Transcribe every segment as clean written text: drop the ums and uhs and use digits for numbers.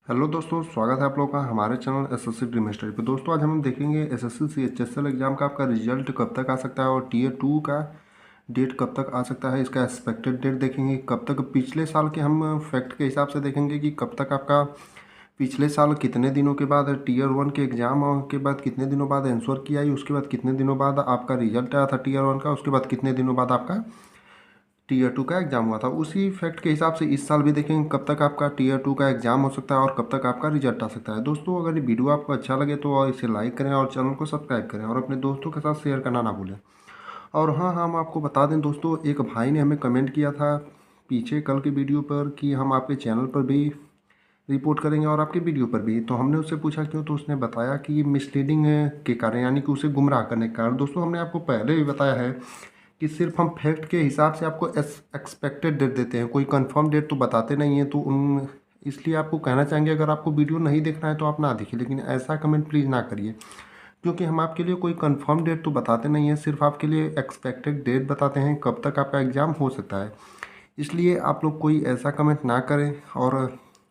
Hello दोस्तों, स्वागत है आप लोगों का हमारे चैनल एसएससी ड्रीम स्टडी पे। दोस्तों आज हम देखेंगे एसएससी सीएचएसएल एग्जाम का आपका रिजल्ट कब तक आ सकता है और टीयर 2 का डेट कब तक आ सकता है। इसका एक्सपेक्टेड डेट देखेंगे कब तक। पिछले साल के हम फैक्ट के हिसाब से देखेंगे कि कब तक आपका पिछले साल कितने दिनों के बाद टीयर 1 के एग्ज़ाम के बाद कितने दिनों बाद आंसर की आई, उसके बाद कितने दिनों बाद आपका रिजल्ट आया था टीयर 1 का, उसके बाद कितने दिनों बाद आपका टीयर 2 का एग्ज़ाम हुआ था। उसी फैक्ट के हिसाब से इस साल भी देखेंगे कब तक आपका टीयर 2 का एग्ज़ाम हो सकता है और कब तक आपका रिजल्ट आ सकता है। दोस्तों अगर ये वीडियो आपको अच्छा लगे तो इसे लाइक करें और चैनल को सब्सक्राइब करें और अपने दोस्तों के साथ शेयर करना ना भूलें। और हाँ, हम आपको बता दें दोस्तों, एक भाई ने हमें कमेंट किया था पीछे कल की वीडियो पर कि हम आपके चैनल पर भी रिपोर्ट करेंगे और आपके वीडियो पर भी। तो हमने उससे पूछा क्यों, तो उसने बताया कि मिसलीडिंग के कारण, यानी कि उसे गुमराह करने के कारण। दोस्तों हमने आपको पहले भी बताया है कि सिर्फ हम फैक्ट के हिसाब से आपको एक्सपेक्टेड डेट देते हैं, कोई कंफर्म डेट तो बताते नहीं हैं। तो उन इसलिए आपको कहना चाहेंगे अगर आपको वीडियो नहीं देखना है तो आप ना देखिए, लेकिन ऐसा कमेंट प्लीज़ ना करिए, क्योंकि हम आपके लिए कोई कंफर्म डेट तो बताते नहीं हैं, सिर्फ आपके लिए एक्सपेक्टेड डेट बताते हैं कब तक आपका एग्ज़ाम हो सकता है। इसलिए आप लोग कोई ऐसा कमेंट ना करें। और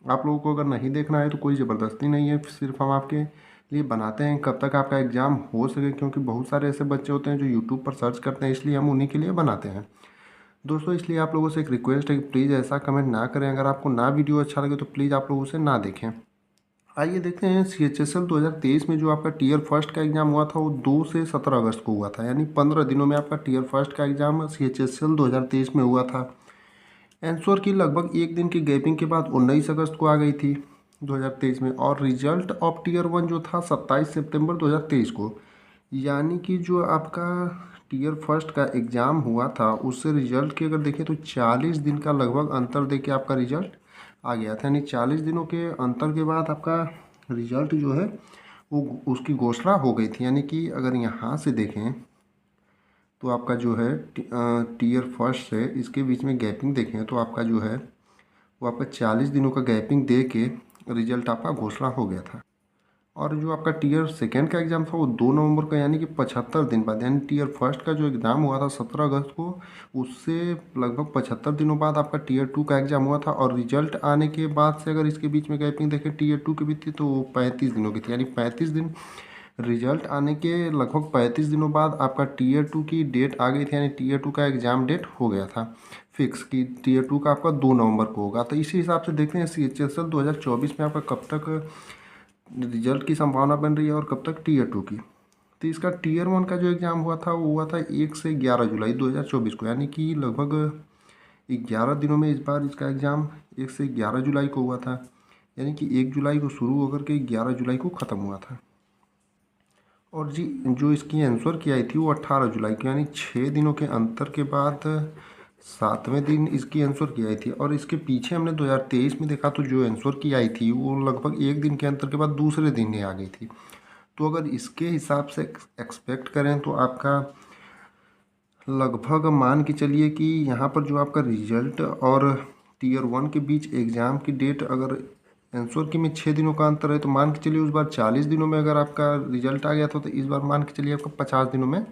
आप लोगों को अगर नहीं देखना है तो कोई ज़बरदस्ती नहीं है, सिर्फ हम आपके लिए बनाते हैं कब तक आपका एग्ज़ाम हो सके, क्योंकि बहुत सारे ऐसे बच्चे होते हैं जो यूट्यूब पर सर्च करते हैं, इसलिए हम उन्हीं के लिए बनाते हैं। दोस्तों इसलिए आप लोगों से एक रिक्वेस्ट है कि प्लीज़ ऐसा कमेंट ना करें। अगर आपको ना वीडियो अच्छा लगे तो प्लीज़ आप लोग उसे ना देखें। आइए देखते हैं CHSL 2023 में जो आपका टीयर फर्स्ट का एग्ज़ाम हुआ था वो 2 से 17 अगस्त को हुआ था, यानी 15 दिनों में आपका टीयर फर्स्ट का एग्ज़ाम CHSL 2023 में हुआ था। आंसर की लगभग एक दिन की गैपिंग के बाद 19 अगस्त को आ गई थी 2023 में। और रिजल्ट ऑफ टीयर 1 जो था 27 सितंबर 2023 को, यानी कि जो आपका टीयर फर्स्ट का एग्ज़ाम हुआ था उससे रिजल्ट की अगर देखें तो 40 दिन का लगभग अंतर दे के आपका रिजल्ट आ गया था। यानी 40 दिनों के अंतर के बाद आपका रिजल्ट जो है वो उसकी घोषणा हो गई थी। यानी कि अगर यहाँ से देखें तो आपका जो है टीयर फर्स्ट से इसके बीच में गैपिंग देखें तो आपका जो है वो आपका 40 दिनों का गैपिंग दे के रिजल्ट आपका घोषणा हो गया था। और जो आपका टीयर सेकेंड का एग्ज़ाम था वो 2 नवंबर का, यानी कि 75 दिन बाद। यानी टीयर फर्स्ट का जो एग्ज़ाम हुआ था 17 अगस्त को, उससे लगभग 75 दिनों बाद आपका टीयर 2 का एग्ज़ाम हुआ था। और रिजल्ट आने के बाद से अगर इसके बीच में गैपिंग देखें टीयर 2 की भी थी तो वो 35 दिनों की थी, यानी 35 दिन। रिजल्ट आने के लगभग 35 दिनों बाद आपका टीयर 2 की डेट आ गई थी, यानी टीयर 2 का एग्ज़ाम डेट हो गया था फिक्स कि टीयर 2 का आपका 2 नवंबर को होगा। तो इसी हिसाब से देखते हैं CHSL 2024 में आपका कब तक रिजल्ट की संभावना बन रही है और कब तक टीयर 2 की। तो इसका टीयर 1 का जो एग्ज़ाम हुआ था वो हुआ था 1 से 11 जुलाई 2024 को, यानी कि लगभग 11 दिनों में इस बार इसका एग्ज़ाम 1 से 11 जुलाई को हुआ था। यानी कि 1 जुलाई को शुरू होकर के 11 जुलाई को ख़त्म हुआ था। और जी जो इसकी आंसर की आई थी वो 18 जुलाई की, यानी 6 दिनों के अंतर के बाद 7वें दिन इसकी आंसर की आई थी। और इसके पीछे हमने 2023 में देखा तो जो आंसर की आई थी वो लगभग एक दिन के अंतर के बाद दूसरे दिन ही आ गई थी। तो अगर इसके हिसाब से एक्सपेक्ट करें तो आपका लगभग मान के चलिए कि यहाँ पर जो आपका रिजल्ट और टीयर 1 के बीच एग्ज़ाम की डेट अगर आंसर की में 6 दिनों का अंतर है तो मान के चलिए उस बार 40 दिनों में अगर आपका रिजल्ट आ गया था तो इस बार मान के चलिए आपका 50 दिनों में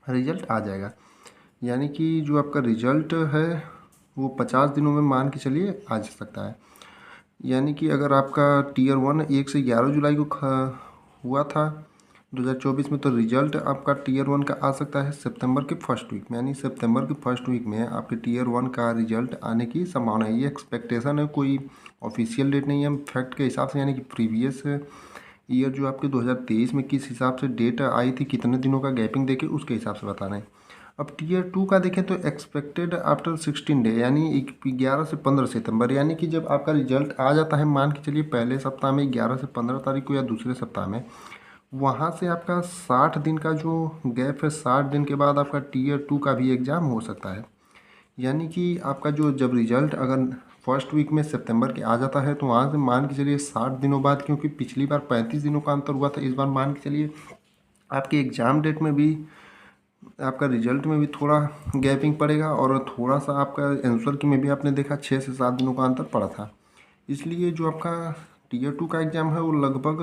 रिजल्ट आ जाएगा। यानी कि जो आपका रिजल्ट है वो 50 दिनों में मान के चलिए आ जा सकता है। यानी कि अगर आपका टीयर 1 1 से 11 जुलाई को हुआ था 2024 में, तो रिजल्ट आपका टीयर 1 का आ सकता है सितंबर के फर्स्ट वीक में। यानी सितंबर के फर्स्ट वीक में आपके टीयर 1 का रिजल्ट आने की संभावना है। ये एक्सपेक्टेशन है, कोई ऑफिशियल डेट नहीं है। फैक्ट के हिसाब से, यानी कि प्रीवियस ईयर जो आपके 2023 में किस हिसाब से डेट आई थी, कितने दिनों का गैपिंग देके उसके हिसाब से बता रहे हैं। अब टीयर 2 का देखें तो एक्सपेक्टेड आफ्टर 16 डे, यानी 11 से 15 सितंबर, यानी कि जब आपका रिजल्ट आ जाता है मान के चलिए पहले सप्ताह में 11 से 15 तारीख को या दूसरे सप्ताह में, वहाँ से आपका 60 दिन का जो गैप है, 60 दिन के बाद आपका टीयर 2 का भी एग्ज़ाम हो सकता है। यानी कि आपका जो जब रिजल्ट अगर फर्स्ट वीक में सितंबर के आ जाता है तो वहाँ से मान के चलिए 60 दिनों बाद, क्योंकि पिछली बार 35 दिनों का अंतर हुआ था, इस बार मान के चलिए आपके एग्ज़ाम डेट में भी आपका रिजल्ट में भी थोड़ा गैपिंग पड़ेगा और थोड़ा सा आपका आंसर की में भी आपने देखा 6 से 7 दिनों का अंतर पड़ा था। इसलिए जो आपका टीयर 2 का एग्ज़ाम है वो लगभग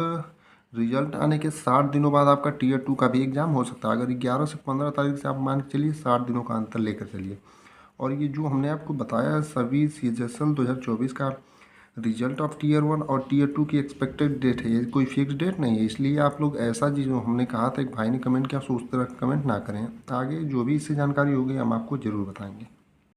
रिजल्ट आने के 60 दिनों बाद आपका टीयर 2 का भी एग्ज़ाम हो सकता है। अगर 11 से 15 तारीख से आप मान के चलिए 60 दिनों का अंतर लेकर चलिए। और ये जो हमने आपको बताया सभी CHSL 2024 का रिजल्ट ऑफ टीयर 1 और टीयर 2 की एक्सपेक्टेड डेट है, ये कोई फिक्स डेट नहीं है, इसलिए आप लोग ऐसा चीज़ हमने कहा था, एक भाई ने कमेंट किया, सोचते रह कमेंट ना करें। आगे जो भी इससे जानकारी होगी हम आपको ज़रूर बताएंगे।